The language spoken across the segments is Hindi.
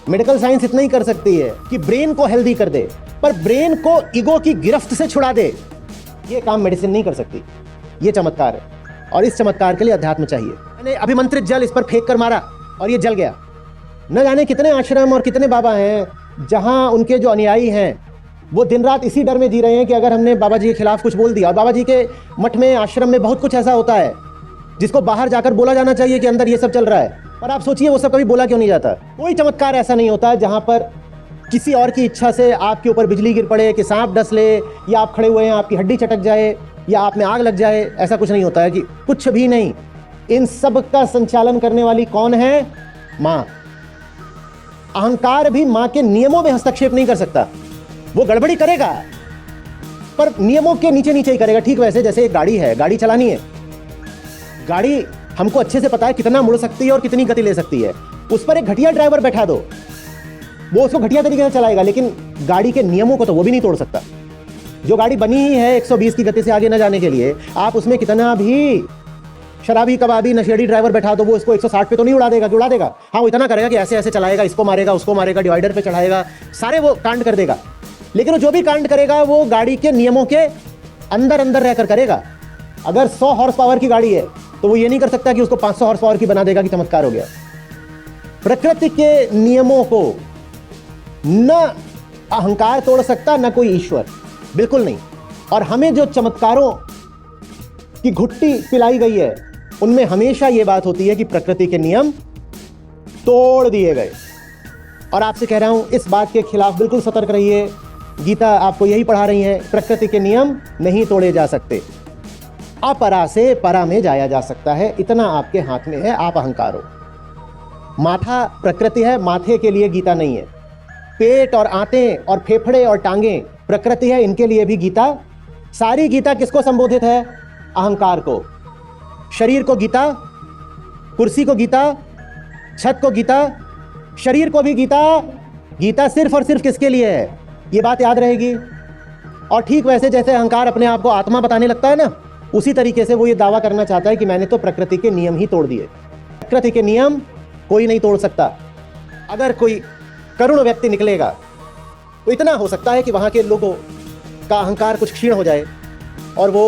मेडिकल साइंस इतना ही कर सकती है कि ब्रेन को हेल्दी कर दे, पर ब्रेन को ईगो की गिरफ्त से छुड़ा दे, ये काम मेडिसिन नहीं कर सकती। ये चमत्कार है, और इस चमत्कार के लिए अध्यात्म चाहिए। मैंने अभिमंत्रित जल इस पर फेंक कर मारा और ये जल गया। न जाने कितने आश्रम और कितने बाबा हैं जहां उनके जो अनुयायी हैं वो दिन रात इसी डर में जी रहे हैं कि अगर हमने बाबा जी के खिलाफ कुछ बोल दिया, और बाबा जी के मठ में, आश्रम में बहुत कुछ ऐसा होता है जिसको बाहर जाकर बोला जाना चाहिए कि अंदर ये सब चल रहा है, पर आप सोचिए वो सब कभी बोला क्यों नहीं जाता। कोई चमत्कार ऐसा नहीं होता जहां पर किसी और की इच्छा से आपके ऊपर बिजली गिर पड़े, कि सांप डस ले, या आप खड़े हुए हैं आपकी हड्डी चटक जाए, या आप में आग लग जाए। ऐसा कुछ नहीं होता है, कि कुछ भी नहीं। इन सब का संचालन करने वाली कौन है? माँ। अहंकार भी माँ के नियमों में हस्तक्षेप नहीं कर सकता। वो गड़बड़ी करेगा पर नियमों के नीचे नीचे ही करेगा। ठीक वैसे जैसे एक गाड़ी है, गाड़ी चलानी है, गाड़ी हमको अच्छे से पता है कितना मुड़ सकती है और कितनी गति ले सकती है। उस पर एक घटिया ड्राइवर बैठा दो, वो उसको घटिया तरीके से चलाएगा, लेकिन गाड़ी के नियमों को तो वो भी नहीं तोड़ सकता। जो गाड़ी बनी ही है 120 की गति से आगे न जाने के लिए, आप उसमें कितना भी शराबी कबाबी नशेड़ी ड्राइवर बैठा दो, वो इसको 160 पे तो नहीं उड़ा देगा। कि उड़ा देगा? हाँ, वो इतना करेगा कि ऐसे ऐसे चलाएगा, इसको मारेगा, उसको मारेगा, डिवाइडर पे चढ़ाएगा, सारे वो कांड कर देगा। लेकिन वो जो भी कांड करेगा वो गाड़ी के नियमों के अंदर अंदर रहकर करेगा। अगर 100 हॉर्स पावर की गाड़ी है तो वो ये नहीं कर सकता कि उसको 500 हॉर्स पावर की बना देगा कि चमत्कार हो गया। प्रकृति के नियमों को न अहंकार तोड़ सकता, न कोई ईश्वर, बिल्कुल नहीं। और हमें जो चमत्कारों की घुट्टी पिलाई गई है उनमें हमेशा यह बात होती है कि प्रकृति के नियम तोड़ दिए गए। और आपसे कह रहा हूं, इस बात के खिलाफ बिल्कुल सतर्क रहिए। गीता आपको यही पढ़ा रही है, प्रकृति के नियम नहीं तोड़े जा सकते। अपरा से परा में जाया जा सकता है, इतना आपके हाथ में है। आप अहंकार हो। माथा प्रकृति है, माथे के लिए गीता नहीं है। पेट और आंतें और फेफड़े और टांगें प्रकृति है, इनके लिए भी गीता। सारी गीता किसको संबोधित है? अहंकार को। शरीर को गीता, कुर्सी को गीता, छत को गीता, शरीर को भी गीता। गीता सिर्फ और सिर्फ किसके लिए है? ये बात याद रहेगी। और ठीक वैसे जैसे अहंकार अपने आप को आत्मा बताने लगता है ना, उसी तरीके से वो ये दावा करना चाहता है कि मैंने तो प्रकृति के नियम ही तोड़ दिए। प्रकृति के नियम कोई नहीं तोड़ सकता। अगर कोई करुण व्यक्ति निकलेगा तो इतना हो सकता है कि वहां के लोगों का अहंकार कुछ क्षीण हो जाए और वो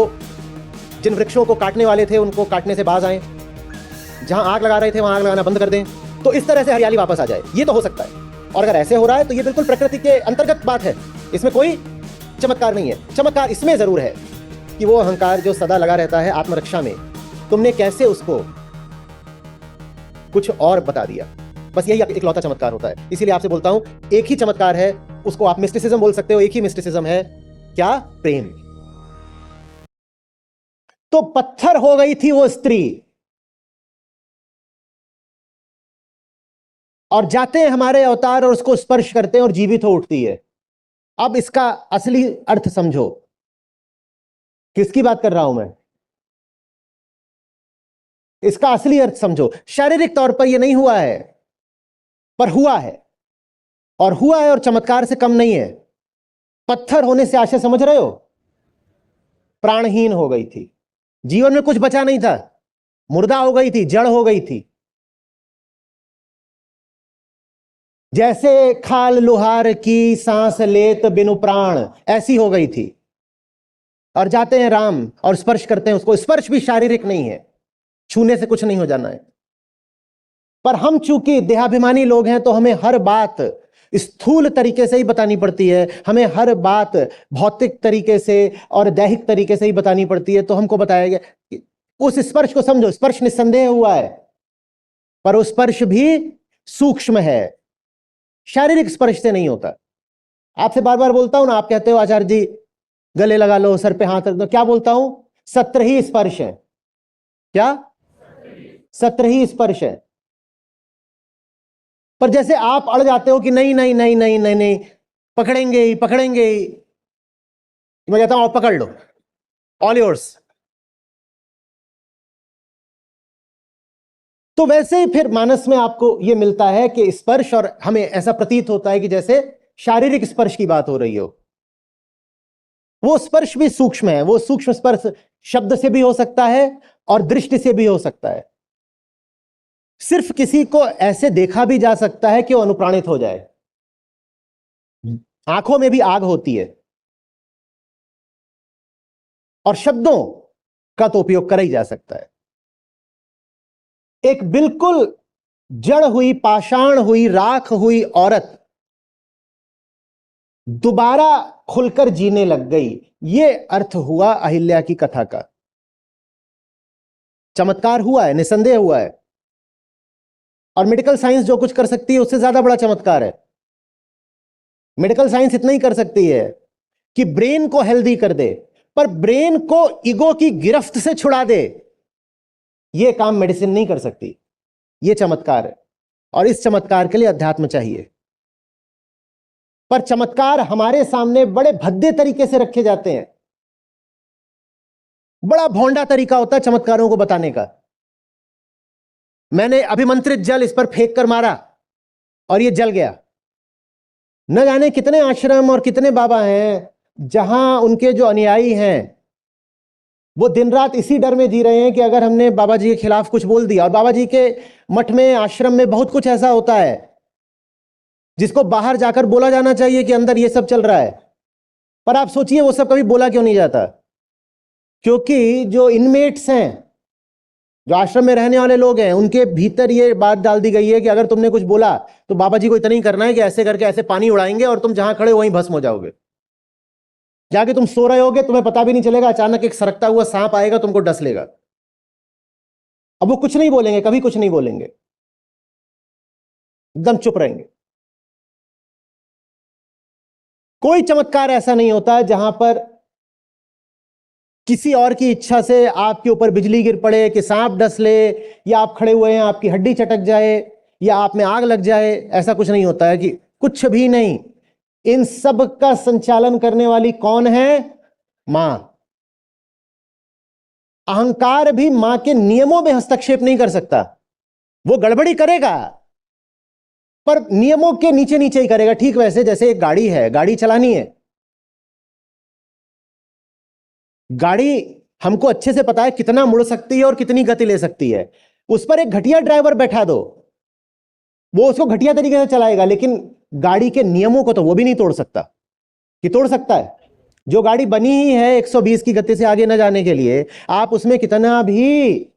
जिन वृक्षों को काटने वाले थे उनको काटने से बाज आए, जहां आग लगा रहे थे वहां आग लगाना बंद कर दें, तो इस तरह से हरियाली वापस आ जाए। ये तो हो सकता है। और अगर ऐसे हो रहा है तो ये बिल्कुल प्रकृति के अंतर्गत बात है, इसमें कोई चमत्कार नहीं है। चमत्कार इसमें जरूर है कि वो अहंकार जो सदा लगा रहता है आत्मरक्षा में, तुमने कैसे उसको कुछ और बता दिया। बस यही इकलौता चमत्कार होता है। इसीलिए आपसे बोलता हूं, एक ही चमत्कार है, उसको आप मिस्टिसिज्म बोल सकते हो। एक ही मिस्टिसिज्म है, क्या? प्रेम। तो पत्थर हो गई थी वो स्त्री, और जाते हैं हमारे अवतार और उसको स्पर्श करते हैं और जीवित हो उठती है। अब इसका असली अर्थ समझो। किसकी बात कर रहा हूं मैं? इसका असली अर्थ समझो। शारीरिक तौर पर यह नहीं हुआ है, पर हुआ है, और हुआ है और चमत्कार से कम नहीं है। पत्थर होने से आशय समझ रहे हो? प्राणहीन हो गई थी, जीवन में कुछ बचा नहीं था, मुर्दा हो गई थी, जड़ हो गई थी। जैसे खाल लुहार की सांस लेत बिनु प्राण, ऐसी हो गई थी। और जाते हैं राम और स्पर्श करते हैं उसको। स्पर्श भी शारीरिक नहीं है, छूने से कुछ नहीं हो जाना है। पर हम चूंकि देहाभिमानी लोग हैं तो हमें हर बात स्थूल तरीके से ही बतानी पड़ती है, हमें हर बात भौतिक तरीके से और दैहिक तरीके से ही बतानी पड़ती है। तो हमको बताया गया कि उस स्पर्श को समझो। स्पर्श निस्संदेह हुआ है, पर उस स्पर्श भी सूक्ष्म है, शारीरिक स्पर्श से नहीं होता। आपसे बार बार बोलता हूं ना, आप कहते हो आचार्य जी गले लगा लो, सर पे हाथ रख दो। क्या बोलता हूं? 17 ही स्पर्श है। क्या? 17 ही स्पर्श है। पर जैसे आप अड़ जाते हो कि नहीं नहीं नहीं नहीं नहीं नहीं, पकड़ेंगे ही पकड़ेंगे ही, मैं कहता हूं आप पकड़ लो, ऑल योर्स। तो वैसे ही फिर मानस में आपको यह मिलता है कि स्पर्श, और हमें ऐसा प्रतीत होता है कि जैसे शारीरिक स्पर्श की बात हो रही हो। वो स्पर्श भी सूक्ष्म है। वो सूक्ष्म स्पर्श शब्द से भी हो सकता है और दृष्टि से भी हो सकता है। सिर्फ किसी को ऐसे देखा भी जा सकता है कि वो अनुप्राणित हो जाए। आंखों में भी आग होती है और शब्दों का तो उपयोग करा ही जा सकता है। एक बिल्कुल जड़ हुई, पाषाण हुई, राख हुई औरत दोबारा खुलकर जीने लग गई। यह अर्थ हुआ अहिल्या की कथा का। चमत्कार हुआ है, निसंदेह हुआ है, और मेडिकल साइंस जो कुछ कर सकती है उससे ज्यादा बड़ा चमत्कार है। मेडिकल साइंस इतना ही कर सकती है कि ब्रेन को हेल्दी कर दे, पर ब्रेन को ईगो की गिरफ्त से छुड़ा दे। यह काम मेडिसिन नहीं कर सकती। यह चमत्कार है, और इस चमत्कार के लिए अध्यात्म चाहिए। पर चमत्कार हमारे सामने बड़े भद्दे तरीके से रखे जाते हैं। बड़ा भोंडा तरीका होता है चमत्कारों को बताने का। मैंने अभिमंत्रित जल इस पर फेंक कर मारा और यह जल गया। न जाने कितने आश्रम और कितने बाबा हैं जहां उनके जो अनुयायी हैं वो दिन रात इसी डर में जी रहे हैं कि अगर हमने बाबा जी के खिलाफ कुछ बोल दिया। और बाबा जी के मठ में, आश्रम में बहुत कुछ ऐसा होता है जिसको बाहर जाकर बोला जाना चाहिए कि अंदर ये सब चल रहा है। पर आप सोचिए वो सब कभी बोला क्यों नहीं जाता? क्योंकि जो इनमेट्स हैं, जो आश्रम में रहने वाले लोग हैं, उनके भीतर ये बात डाल दी गई है कि अगर तुमने कुछ बोला तो बाबा जी को इतना ही करना है कि ऐसे करके ऐसे पानी उड़ाएंगे और तुम जहां खड़े वहीं भस्म हो जाओगे। जाके तुम सो रहे होगे, तुम्हें पता भी नहीं चलेगा, अचानक एक सरकता हुआ सांप आएगा, तुमको डस लेगा। अब वो कुछ नहीं बोलेंगे, कभी कुछ नहीं बोलेंगे, एकदम चुप रहेंगे। कोई चमत्कार ऐसा नहीं होता जहां पर किसी और की इच्छा से आपके ऊपर बिजली गिर पड़े, कि सांप डस ले, या आप खड़े हुए हैं आपकी हड्डी चटक जाए, या आप में आग लग जाए। ऐसा कुछ नहीं होता है, कि कुछ भी नहीं। इन सब का संचालन करने वाली कौन है? मां। अहंकार भी मां के नियमों में हस्तक्षेप नहीं कर सकता। वो गड़बड़ी करेगा पर नियमों के नीचे नीचे ही करेगा। ठीक वैसे जैसे एक गाड़ी है, गाड़ी चलानी है, गाड़ी हमको अच्छे से पता है कितना मुड़ सकती है और कितनी गति ले सकती है। उस पर एक घटिया ड्राइवर बैठा दो, वो उसको घटिया तरीके से चलाएगा, लेकिन गाड़ी के नियमों को तो वो भी नहीं तोड़ सकता। कि तोड़ सकता है? जो गाड़ी बनी ही है 120 की गति से आगे न जाने के लिए, आप उसमें कितना भी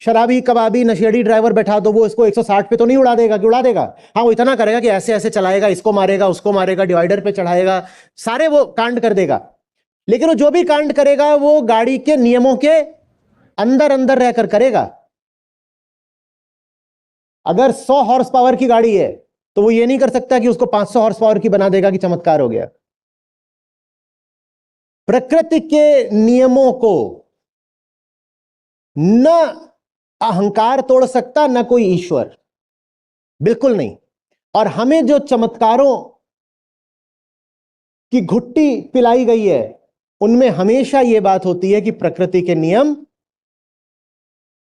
शराबी, कबाबी, नशेड़ी ड्राइवर बैठा दो, वो इसको 160 पे तो नहीं उड़ा देगा। कि उड़ा देगा? हाँ, वो इतना करेगा कि ऐसे ऐसे चलाएगा, इसको मारेगा, उसको मारेगा, डिवाइडर पे चढ़ाएगा, सारे वो कांड कर देगा। लेकिन वो जो भी कांड करेगा वो गाड़ी के नियमों के अंदर अंदर रहकर करेगा। अगर 100 हॉर्स पावर की गाड़ी है तो वो ये नहीं कर सकता कि उसको 500 हॉर्स पावर की बना देगा कि चमत्कार हो गया। प्रकृति के नियमों को न अहंकार तोड़ सकता, न कोई ईश्वर, बिल्कुल नहीं। और हमें जो चमत्कारों की घुट्टी पिलाई गई है उनमें हमेशा यह बात होती है कि प्रकृति के नियम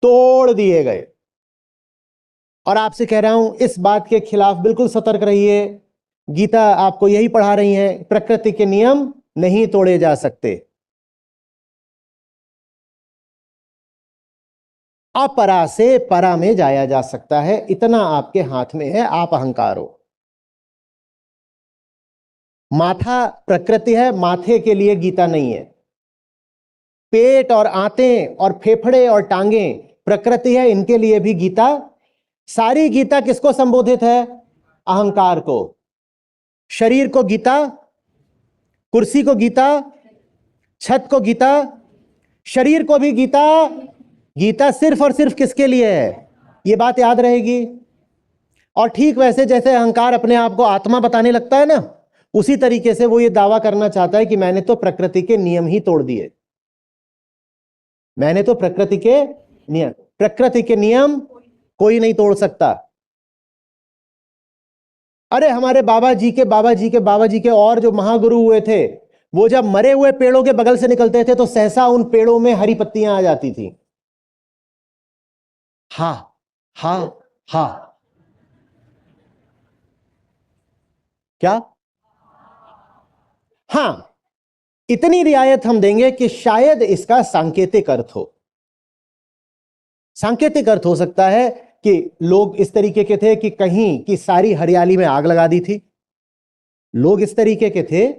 तोड़ दिए गए। और आपसे कह रहा हूं, इस बात के खिलाफ बिल्कुल सतर्क रहिए। गीता आपको यही पढ़ा रही है, प्रकृति के नियम नहीं तोड़े जा सकते। अपरा से परा में जाया जा सकता है, इतना आपके हाथ में है। आप अहंकार हो। माथा प्रकृति है, माथे के लिए गीता नहीं है। पेट और आंतें और फेफड़े और टांगें प्रकृति है, इनके लिए भी गीता। सारी गीता किसको संबोधित है? अहंकार को। शरीर को गीता, कुर्सी को गीता, छत को गीता, शरीर को भी गीता। गीता सिर्फ और सिर्फ किसके लिए है? यह बात याद रहेगी। और ठीक वैसे जैसे अहंकार अपने आप को आत्मा बताने लगता है ना, उसी तरीके से वो ये दावा करना चाहता है कि मैंने तो प्रकृति के नियम ही तोड़ दिए। मैंने तो प्रकृति के नियम कोई नहीं तोड़ सकता। अरे हमारे बाबा जी के और जो महागुरु हुए थे, वो जब मरे हुए पेड़ों के बगल से निकलते थे तो सहसा उन पेड़ों में हरी पत्तियां आ जाती थी। हा हा हा, क्या? हां, इतनी रियायत हम देंगे कि शायद इसका सांकेतिक अर्थ हो। सांकेतिक अर्थ हो सकता है कि लोग इस तरीके के थे कि कहीं की सारी हरियाली में आग लगा दी थी। लोग इस तरीके के थे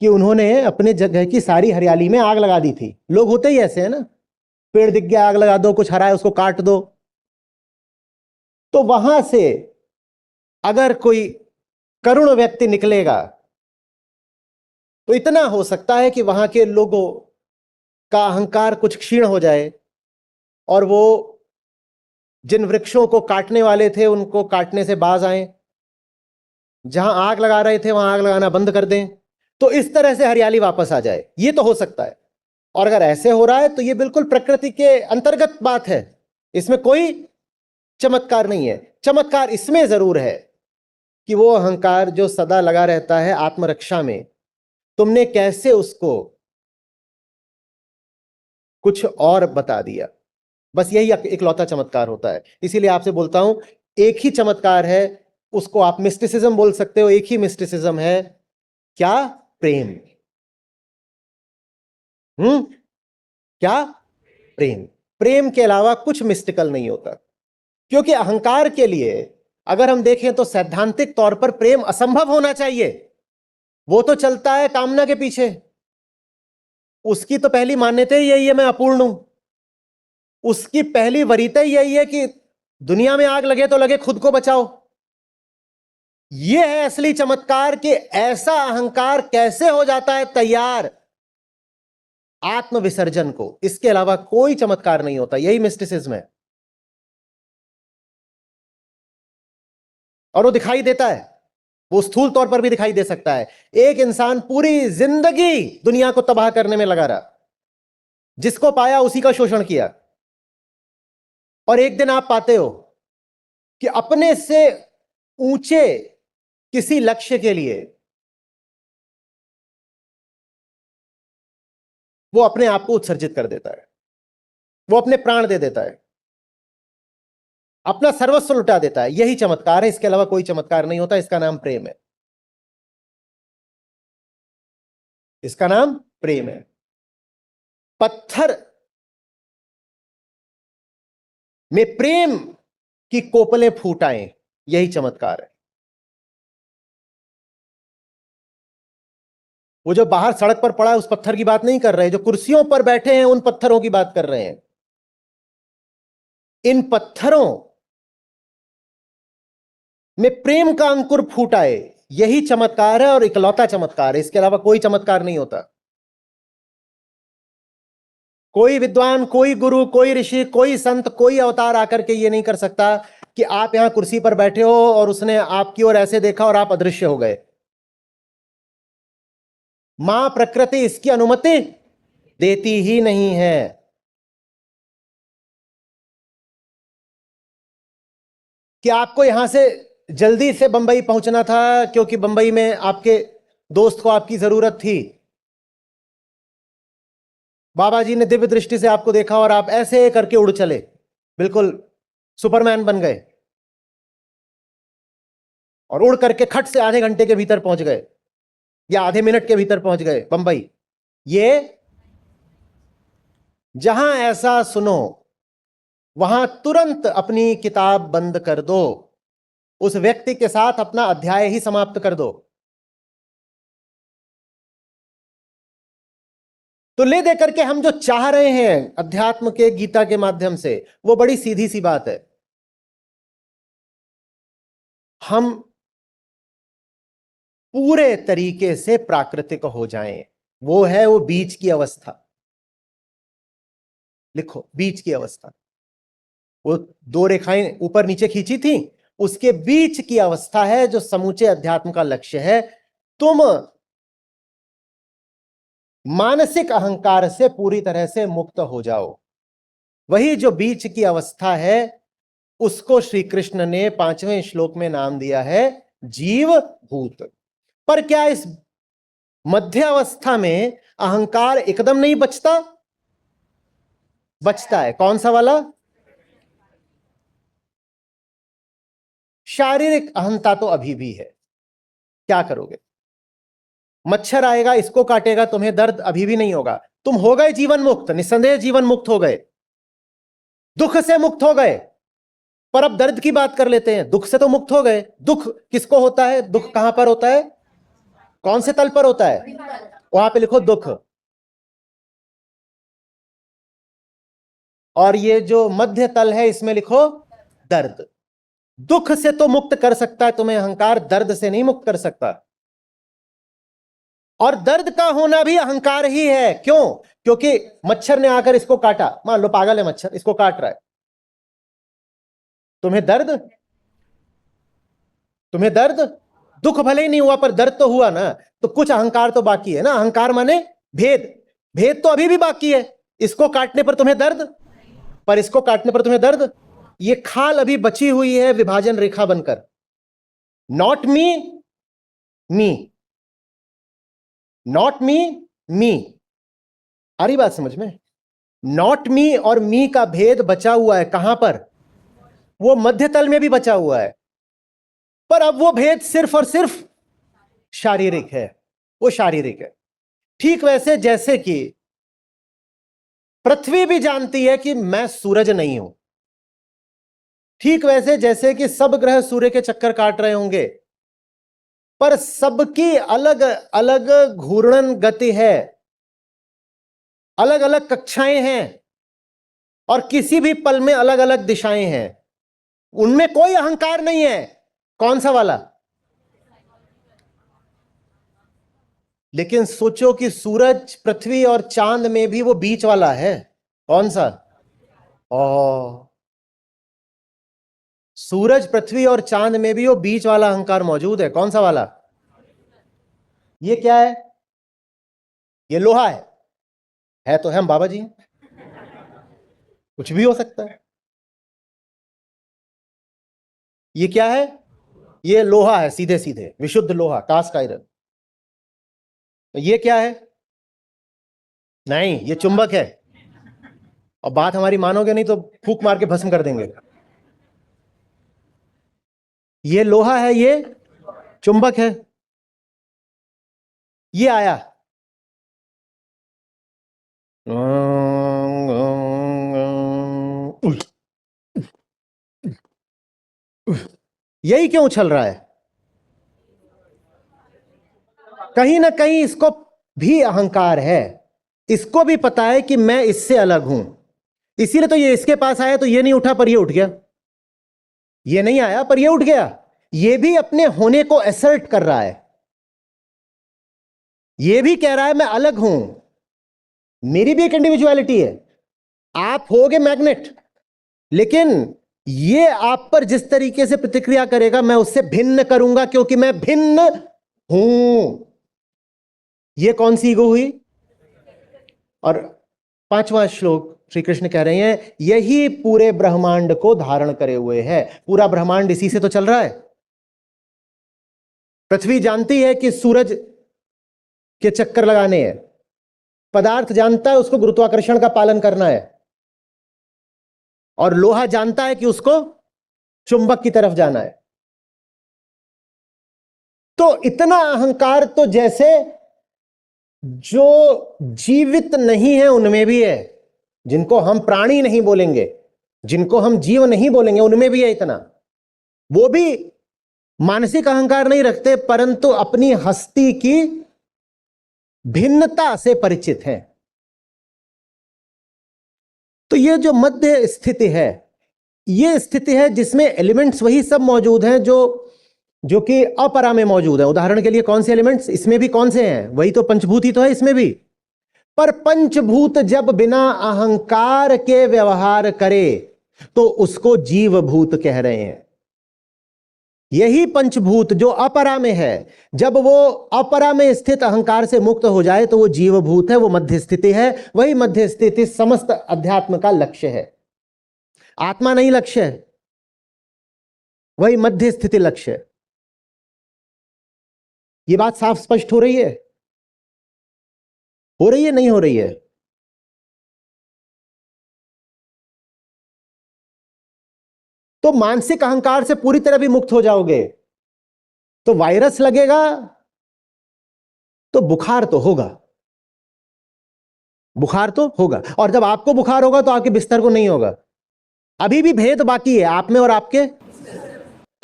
कि उन्होंने अपने जगह की सारी हरियाली में आग लगा दी थी। लोग होते ही ऐसे हैं ना, पेड़ दिख गया आग लगा दो, कुछ हरा है उसको काट दो। तो वहां से अगर कोई करुण व्यक्ति निकलेगा तो इतना हो सकता है कि वहां के लोगों का अहंकार कुछ क्षीण हो जाए और वो जिन वृक्षों को काटने वाले थे उनको काटने से बाज आए, जहां आग लगा रहे थे वहां आग लगाना बंद कर दें, तो इस तरह से हरियाली वापस आ जाए। ये तो हो सकता है। और अगर ऐसे हो रहा है तो ये बिल्कुल प्रकृति के अंतर्गत बात है, इसमें कोई चमत्कार नहीं है। चमत्कार इसमें जरूर है कि वो अहंकार जो सदा लगा रहता है आत्मरक्षा में, तुमने कैसे उसको कुछ और बता दिया। बस यही इकलौता चमत्कार होता है। इसीलिए आपसे बोलता हूं, एक ही चमत्कार है, उसको आप मिस्टिसिज्म बोल सकते हो। एक ही मिस्टिसिज्म है, क्या? प्रेम। क्या? प्रेम। प्रेम के अलावा कुछ मिस्टिकल नहीं होता। क्योंकि अहंकार के लिए अगर हम देखें तो सैद्धांतिक तौर पर प्रेम असंभव होना चाहिए। वो तो चलता है कामना के पीछे, उसकी तो पहली मान्यता ही यही है, मैं अपूर्ण हूं। उसकी पहली वरीयता ही यही है कि दुनिया में आग लगे तो लगे, खुद को बचाओ। यह है असली चमत्कार कि ऐसा अहंकार कैसे हो जाता है तैयार आत्मविसर्जन को। इसके अलावा कोई चमत्कार नहीं होता। यही मिस्टिसिज्म है। और वो दिखाई देता है, वो स्थूल तौर पर भी दिखाई दे सकता है। एक इंसान पूरी जिंदगी दुनिया को तबाह करने में लगा रहा, जिसको पाया उसी का शोषण किया, और एक दिन आप पाते हो कि अपने से ऊंचे किसी लक्ष्य के लिए वो अपने आप को उत्सर्जित कर देता है, वो अपने प्राण दे देता है, अपना सर्वस्व लुटा देता है। यही चमत्कार है, इसके अलावा कोई चमत्कार नहीं होता। इसका नाम प्रेम है। इसका नाम प्रेम है। पत्थर में प्रेम की कोपलें फूट आए, यही चमत्कार है। वो जो बाहर सड़क पर पड़ा है उस पत्थर की बात नहीं कर रहे, जो कुर्सियों पर बैठे हैं उन पत्थरों की बात कर रहे हैं। इन पत्थरों में प्रेम का अंकुर फूट आए, यही चमत्कार है और इकलौता चमत्कार है। इसके अलावा कोई चमत्कार नहीं होता। कोई विद्वान, कोई गुरु, कोई ऋषि, कोई संत, कोई अवतार आकर के ये नहीं कर सकता कि आप यहां कुर्सी पर बैठे हो और उसने आपकी ओर ऐसे देखा और आप अदृश्य हो गए। मां प्रकृति इसकी अनुमति देती ही नहीं है। कि आपको यहां से जल्दी से बंबई पहुंचना था क्योंकि बंबई में आपके दोस्त को आपकी जरूरत थी। बाबा जी ने दिव्य दृष्टि से आपको देखा और आप ऐसे करके उड़ चले, बिल्कुल सुपरमैन बन गए, और उड़ करके खट से आधे घंटे के भीतर पहुंच गए या आधे मिनट के भीतर पहुंच गए बंबई। ये जहां ऐसा सुनो वहां तुरंत अपनी किताब बंद कर दो, उस व्यक्ति के साथ अपना अध्याय ही समाप्त कर दो। तो ले दे करके हम जो चाह रहे हैं अध्यात्म के गीता के माध्यम से, वो बड़ी सीधी सी बात है। हम पूरे तरीके से प्राकृतिक हो जाएं, वो है वो बीच की अवस्था। लिखो, बीच की अवस्था। वो दो रेखाएं ऊपर नीचे खींची थी, उसके बीच की अवस्था है जो समूचे अध्यात्म का लक्ष्य है। तुम मानसिक अहंकार से पूरी तरह से मुक्त हो जाओ। वही जो बीच की अवस्था है उसको श्री कृष्ण ने 5वें श्लोक में नाम दिया है जीव भूत। पर क्या इस मध्य अवस्था में अहंकार एकदम नहीं बचता? बचता है। कौन सा वाला? शारीरिक अहंता तो अभी भी है। क्या करोगे? मच्छर आएगा, इसको काटेगा, तुम्हें दर्द अभी भी नहीं होगा। तुम हो गए जीवन मुक्त, निस्संदेह जीवन मुक्त हो गए, दुख से मुक्त हो गए, पर अब दर्द की बात कर लेते हैं। दुख से तो मुक्त हो गए। दुख किसको होता है? दुख कहां पर होता है? कौन से तल पर होता है? वहां पे लिखो दुख। और ये जो मध्य तल है इसमें लिखो दर्द। दुख से तो मुक्त कर सकता है तुम्हें अहंकार, दर्द से नहीं मुक्त कर सकता। और दर्द का होना भी अहंकार ही है। क्यों? क्योंकि मच्छर ने आकर इसको काटा, मान लो पागल है मच्छर, इसको काट रहा है, तुम्हें दर्द, तुम्हें दर्द, दुख भले ही नहीं हुआ पर दर्द तो हुआ ना। तो कुछ अहंकार तो बाकी है ना। अहंकार माने भेद, भेद तो अभी भी बाकी है। इसको काटने पर तुम्हें दर्द, पर इसको काटने पर तुम्हें दर्द। ये खाल अभी बची हुई है विभाजन रेखा बनकर। Not me, me, not me, मी। आ रही बात समझ में? नॉट मी और मी का भेद बचा हुआ है कहां पर? वो मध्य तल में भी बचा हुआ है, पर अब वो भेद सिर्फ और सिर्फ शारीरिक है। वो शारीरिक है। ठीक वैसे जैसे कि पृथ्वी भी जानती है कि मैं सूरज नहीं हूं, ठीक वैसे जैसे कि सब ग्रह सूर्य के चक्कर काट रहे होंगे, पर सबकी अलग अलग घूर्णन गति है, अलग अलग कक्षाएं हैं, और किसी भी पल में अलग अलग दिशाएं हैं। उनमें कोई अहंकार नहीं है। कौन सा वाला? लेकिन सोचो कि सूरज, पृथ्वी और चांद में भी वो बीच वाला है। कौन सा? ओ, सूरज, पृथ्वी और चांद में भी वो बीच वाला अहंकार मौजूद है। कौन सा वाला? ये क्या है? ये लोहा है तो हम बाबा जी हैं। कुछ भी हो सकता है। ये क्या है? ये लोहा है, सीधे सीधे विशुद्ध लोहा, कास्ट आयरन। तो ये क्या है? नहीं, ये चुंबक है। और बात हमारी मानोगे नहीं तो फूंक मार के भस्म कर देंगे। ये लोहा है, ये चुंबक है। ये आया, यही क्यों उछल रहा है? कहीं ना कहीं इसको भी अहंकार है। इसको भी पता है कि मैं इससे अलग हूं, इसीलिए तो ये इसके पास आया तो ये नहीं उठा पर ये उठ गया। ये नहीं आया पर ये उठ गया। ये भी अपने होने को असर्ट कर रहा है। ये भी कह रहा है मैं अलग हूं, मेरी भी एक इंडिविजुअलिटी है। आप होगे मैग्नेट, लेकिन ये आप पर जिस तरीके से प्रतिक्रिया करेगा मैं उससे भिन्न करूंगा, क्योंकि मैं भिन्न हूं। ये कौन सी ईगो हुई? और 5वां श्लोक श्री कृष्ण कह रहे हैं यही पूरे ब्रह्मांड को धारण करे हुए है। पूरा ब्रह्मांड इसी से तो चल रहा है। पृथ्वी जानती है कि सूरज के चक्कर लगाने हैं, पदार्थ जानता है उसको गुरुत्वाकर्षण का पालन करना है, और लोहा जानता है कि उसको चुंबक की तरफ जाना है। तो इतना अहंकार तो जैसे जो जीवित नहीं है उनमें भी है, जिनको हम प्राणी नहीं बोलेंगे, जिनको हम जीव नहीं बोलेंगे, उनमें भी है इतना। वो भी मानसिक अहंकार नहीं रखते, परंतु अपनी हस्ती की भिन्नता से परिचित हैं। तो ये जो मध्य स्थिति है, ये स्थिति है जिसमें एलिमेंट्स वही सब मौजूद हैं जो कि अपरा में मौजूद है। उदाहरण के लिए कौन से एलिमेंट्स इसमें भी कौन से हैं? वही तो पंचभूत ही तो है इसमें भी। पर पंचभूत जब बिना अहंकार के व्यवहार करे तो उसको जीवभूत कह रहे हैं। यही पंचभूत जो अपरा में है, जब वो अपरा में स्थित अहंकार से मुक्त हो जाए तो वो जीवभूत है, वो मध्य स्थिति है। वही मध्य स्थिति समस्त अध्यात्म का लक्ष्य है। आत्मा नहीं लक्ष्य है, वही मध्य स्थिति लक्ष्य है। ये बात साफ स्पष्ट हो रही है? हो रही है, नहीं हो रही है? तो मानसिक अहंकार से पूरी तरह भी मुक्त हो जाओगे तो वायरस लगेगा तो बुखार तो होगा, बुखार तो होगा। और जब आपको बुखार होगा तो आपके बिस्तर को नहीं होगा, अभी भी भेद बाकी है आप में और आपके।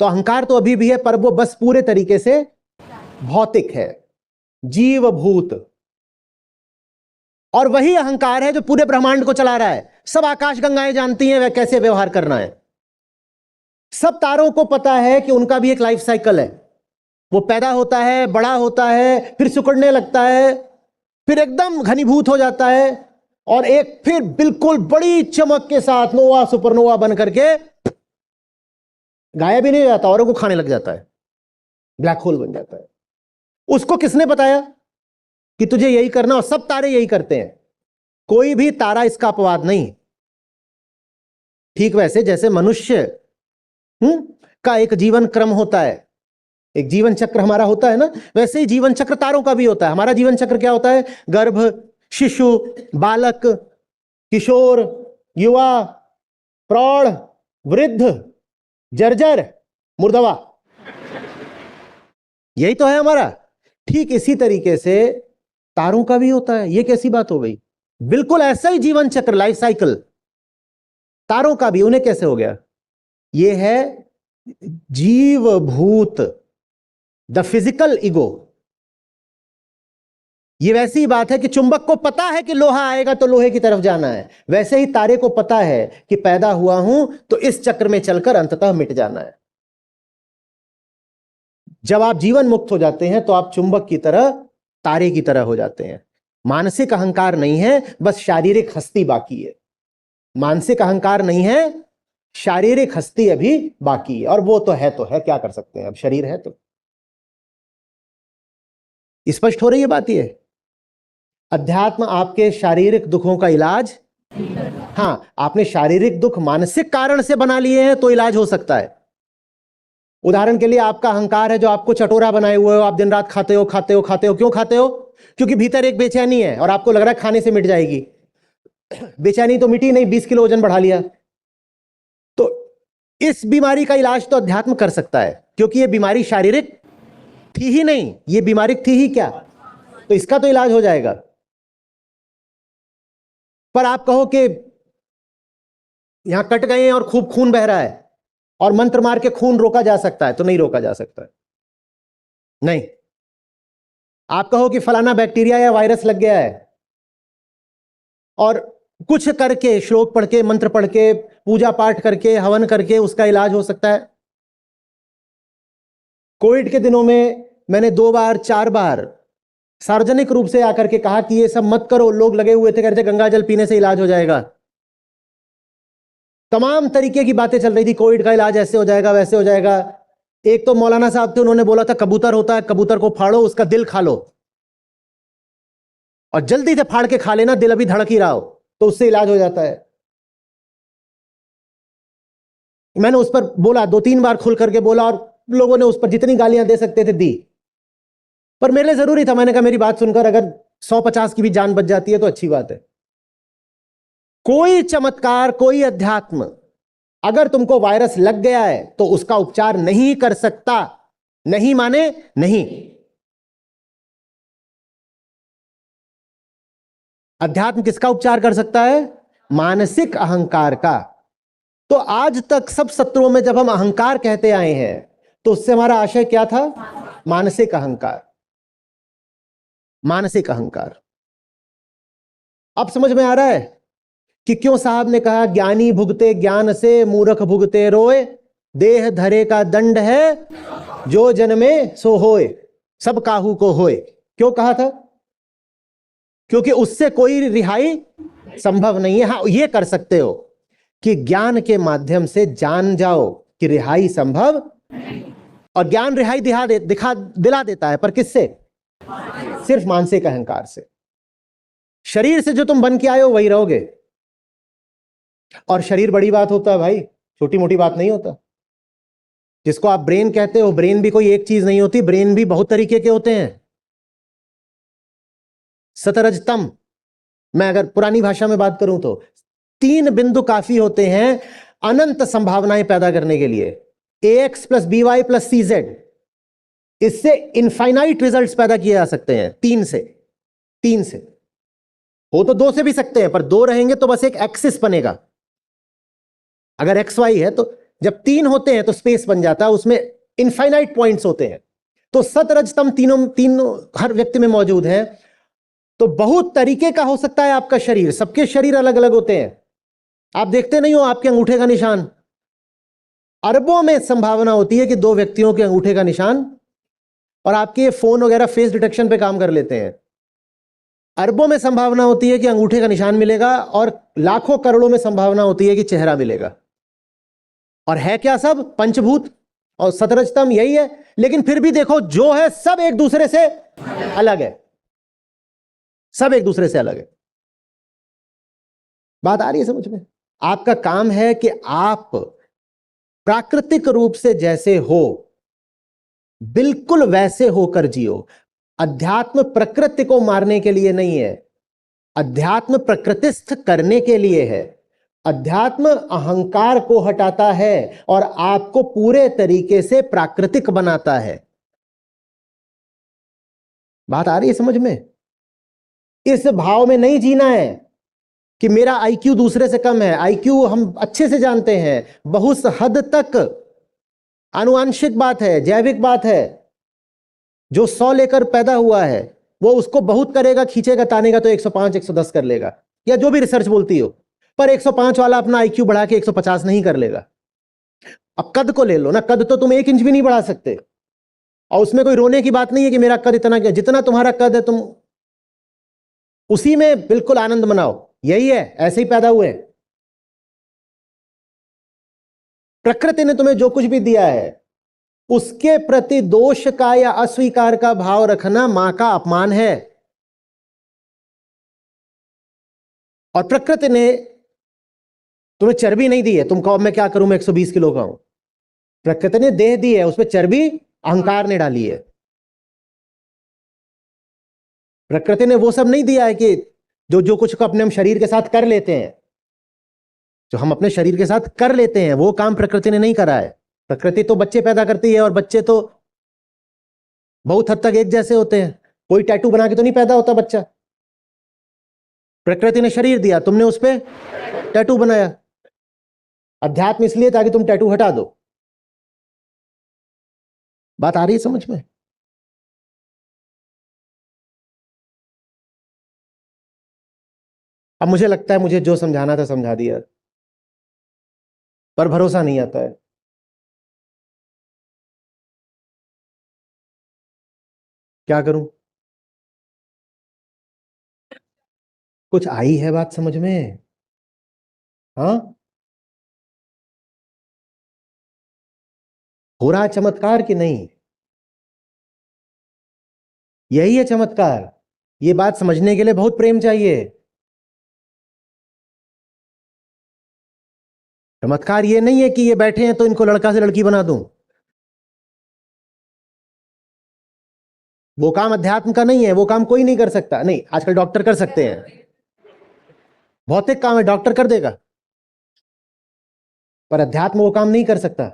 तो अहंकार तो अभी भी है, पर वो बस पूरे तरीके से भौतिक है, जीवभूत। और वही अहंकार है जो पूरे ब्रह्मांड को चला रहा है। सब आकाश गंगाएं जानती हैं वह कैसे व्यवहार करना है। सब तारों को पता है कि उनका भी एक लाइफ साइकिल है। वो पैदा होता है, बड़ा होता है, फिर सिकुड़ने लगता है, फिर एकदम घनीभूत हो जाता है, और एक फिर बिल्कुल बड़ी चमक के साथ नोवा सुपरनोवा बन करके गायब ही नहीं हो जाता, औरों को खाने लग जाता है, ब्लैक होल बन जाता है। उसको किसने बताया कि तुझे यही करना? और सब तारे यही करते हैं, कोई भी तारा इसका अपवाद नहीं। ठीक वैसे जैसे मनुष्य का एक जीवन क्रम होता है, एक जीवन चक्र हमारा होता है ना, वैसे ही जीवन चक्र तारों का भी होता है। हमारा जीवन चक्र क्या होता है? गर्भ, शिशु, बालक, किशोर, युवा, प्रौढ़, वृद्ध, जर्जर, मुर्दवा, यही तो है हमारा। ठीक इसी तरीके से तारों का भी होता है। ये कैसी बात हो गई? बिल्कुल ऐसा ही जीवन चक्र, लाइफ साइकिल तारों का भी। उन्हें कैसे हो गया? ये है जीवभूत, द फिजिकल ईगो। ये वैसी ही बात है कि चुंबक को पता है कि लोहा आएगा तो लोहे की तरफ जाना है, वैसे ही तारे को पता है कि पैदा हुआ हूं तो इस चक्र में चलकर अंततः मिट जाना है। जब आप जीवन मुक्त हो जाते हैं तो आप चुंबक की तरह, तारे की तरह हो जाते हैं। मानसिक अहंकार नहीं है, बस शारीरिक हस्ती बाकी है। मानसिक अहंकार नहीं है, शारीरिक हस्ती अभी बाकी है। और वो तो है, क्या कर सकते हैं, अब शरीर है तो। स्पष्ट हो रही है बात? ये अध्यात्म आपके शारीरिक दुखों का इलाज। हाँ, आपने शारीरिक दुख मानसिक कारण से बना लिए हैं तो इलाज हो सकता है। उदाहरण के लिए आपका अहंकार है जो आपको चटोरा बनाए हुए हो, आप दिन रात खाते हो खाते हो खाते हो। क्यों खाते हो? क्योंकि भीतर एक बेचैनी है और आपको लग रहा है खाने से मिट जाएगी। बेचैनी तो मिटी नहीं, 20 किलो वजन बढ़ा लिया। तो इस बीमारी का इलाज तो अध्यात्म कर सकता है, क्योंकि ये बीमारी शारीरिक थी ही नहीं, ये बीमारी थी ही क्या, तो इसका तो इलाज हो जाएगा। पर आप कहो कि यहां कट गए हैं और खूब खून बह रहा है और मंत्र मार के खून रोका जा सकता है, तो नहीं रोका जा सकता है। नहीं। आप कहो कि फलाना बैक्टीरिया या वायरस लग गया है और कुछ करके, श्लोक पढ़ के, मंत्र पढ़ के, पूजा पाठ करके, हवन करके उसका इलाज हो सकता है। कोविड के दिनों में मैंने 2 बार 4 बार सार्वजनिक रूप से आकर के कहा कि ये सब मत करो। लोग लगे हुए थे, कहते गंगा जल पीने से इलाज हो जाएगा। तमाम तरीके की बातें चल रही थी, कोविड का इलाज ऐसे हो जाएगा, वैसे हो जाएगा। एक तो मौलाना साहब थे, उन्होंने बोला था कबूतर होता है, कबूतर को फाड़ो, उसका दिल खा लो और जल्दी से फाड़ के खा लेना, दिल अभी धड़क ही रहा हो तो उससे इलाज हो जाता है। मैंने उस पर बोला, 2-3 बार खुल करके बोला, और लोगों ने उस पर जितनी गालियां दे सकते थे दी, पर मेरे लिए जरूरी था। मैंने कहा मेरी बात सुनकर अगर 100-50 की भी जान बच जाती है तो अच्छी बात है। कोई चमत्कार, कोई अध्यात्म अगर तुमको वायरस लग गया है तो उसका उपचार नहीं कर सकता। नहीं माने नहीं। अध्यात्म किसका उपचार कर सकता है? मानसिक अहंकार का। तो आज तक सब सत्रों में जब हम अहंकार कहते आए हैं तो उससे हमारा आशय क्या था? मानसिक अहंकार। मानसिक अहंकार। अब समझ में आ रहा है कि क्यों साहब ने कहा ज्ञानी भुगते ज्ञान से, मूर्ख भुगते रोए, देह धरे का दंड है, जो जन्मे सो होए, सब काहू को होए। क्यों कहा था? क्योंकि उससे कोई रिहाई संभव नहीं है। हाँ, ये कर सकते हो कि ज्ञान के माध्यम से जान जाओ कि रिहाई संभव, और ज्ञान रिहाई दिला देता है, पर किससे? सिर्फ मानसिक अहंकार से। शरीर से जो तुम बन के आए हो वही रहोगे। और शरीर बड़ी बात होता है भाई, छोटी मोटी बात नहीं होता। जिसको आप ब्रेन कहते हो, ब्रेन भी कोई एक चीज नहीं होती, ब्रेन भी बहुत तरीके के होते हैं। सतरजतम, मैं अगर पुरानी भाषा में बात करूं तो 3 बिंदु काफी होते हैं अनंत संभावनाएं पैदा करने के लिए। ax + by + cz, इससे इनफाइनाइट रिजल्ट्स पैदा किए जा सकते हैं। 3 से हो तो 2 से भी सकते हैं, पर 2 रहेंगे तो बस एक एक्सिस बनेगा। अगर एक्स वाई है तो जब 3 होते हैं तो स्पेस बन जाता है, उसमें इनफाइनाइट पॉइंट्स होते हैं। तो सत रज तम तीनों हर व्यक्ति में मौजूद है। तो बहुत तरीके का हो सकता है आपका शरीर, सबके शरीर अलग अलग होते हैं। आप देखते नहीं हो आपके अंगूठे का निशान, अरबों में संभावना होती है कि 2 व्यक्तियों के अंगूठे का निशान, और आपके फोन वगैरह फेस डिटेक्शन पे काम कर लेते हैं। अरबों में संभावना होती है कि अंगूठे का निशान मिलेगा, और लाखों करोड़ों में संभावना होती है कि चेहरा मिलेगा। और है क्या सब? पंचभूत और सतरजतम यही है। लेकिन फिर भी देखो, जो है सब एक दूसरे से अलग है, सब एक दूसरे से अलग है। बात आ रही है समझ में? आपका काम है कि आप प्राकृतिक रूप से जैसे हो बिल्कुल वैसे होकर जियो। अध्यात्म प्रकृति को मारने के लिए नहीं है, अध्यात्म प्रकृतिस्थ करने के लिए है। अध्यात्म अहंकार को हटाता है और आपको पूरे तरीके से प्राकृतिक बनाता है। बात आ रही है समझ में? इस भाव में नहीं जीना है कि मेरा आईक्यू दूसरे से कम है। आईक्यू हम अच्छे से जानते हैं, बहुत हद तक आनुवंशिक बात है, जैविक बात है। जो 100 लेकर पैदा हुआ है वो उसको बहुत करेगा, खींचेगा तानेगा तो 105 110 कर लेगा, या जो भी रिसर्च बोलती हो। पर 105 वाला अपना आईक्यू बढ़ा के 150 नहीं कर लेगा। अब कद को ले लो ना, कद तो तुम 1 इंच भी नहीं बढ़ा सकते, और उसमें कोई रोने की बात नहीं है कि मेरा कद इतना, क्या जितना तुम्हारा कद है तुम उसी में बिल्कुल आनंद मनाओ। यही है, ऐसे ही पैदा हुए। प्रकृति ने तुम्हें जो कुछ भी दिया है उसके प्रति दोष का या अस्वीकार का भाव रखना मां का अपमान है। और प्रकृति ने तुम्हें चर्बी नहीं दी है, तुम कहो मैं क्या करूं, मैं 120 किलो का हूं। प्रकृति ने देह दी है, उसमें चर्बी अहंकार ने डाली है। प्रकृति ने वो सब नहीं दिया है कि जो जो कुछ को अपने हम शरीर के साथ कर लेते हैं, जो हम अपने शरीर के साथ कर लेते हैं वो काम प्रकृति ने नहीं करा है। प्रकृति तो बच्चे पैदा करती है, और बच्चे तो बहुत हद तक एक जैसे होते हैं। कोई टैटू बना के तो नहीं पैदा होता बच्चा। प्रकृति ने शरीर दिया, तुमने उस पर टैटू बनाया। अध्यात्म इसलिए ताकि तुम टैटू हटा दो। बात आ रही है समझ में? अब मुझे लगता है मुझे जो समझाना था समझा दिया, पर भरोसा नहीं आता है। क्या करूं? कुछ आई है बात समझ में? हाँ, हो रहा है चमत्कार कि नहीं? यही है चमत्कार। ये बात समझने के लिए बहुत प्रेम चाहिए। चमत्कार ये नहीं है कि ये बैठे हैं तो इनको लड़का से लड़की बना दूं। वो काम अध्यात्म का नहीं है, वो काम कोई नहीं कर सकता। नहीं, आजकल डॉक्टर कर सकते हैं, भौतिक काम है, डॉक्टर कर देगा, पर अध्यात्म वो काम नहीं कर सकता।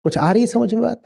कुछ आ रही है समझ में बात?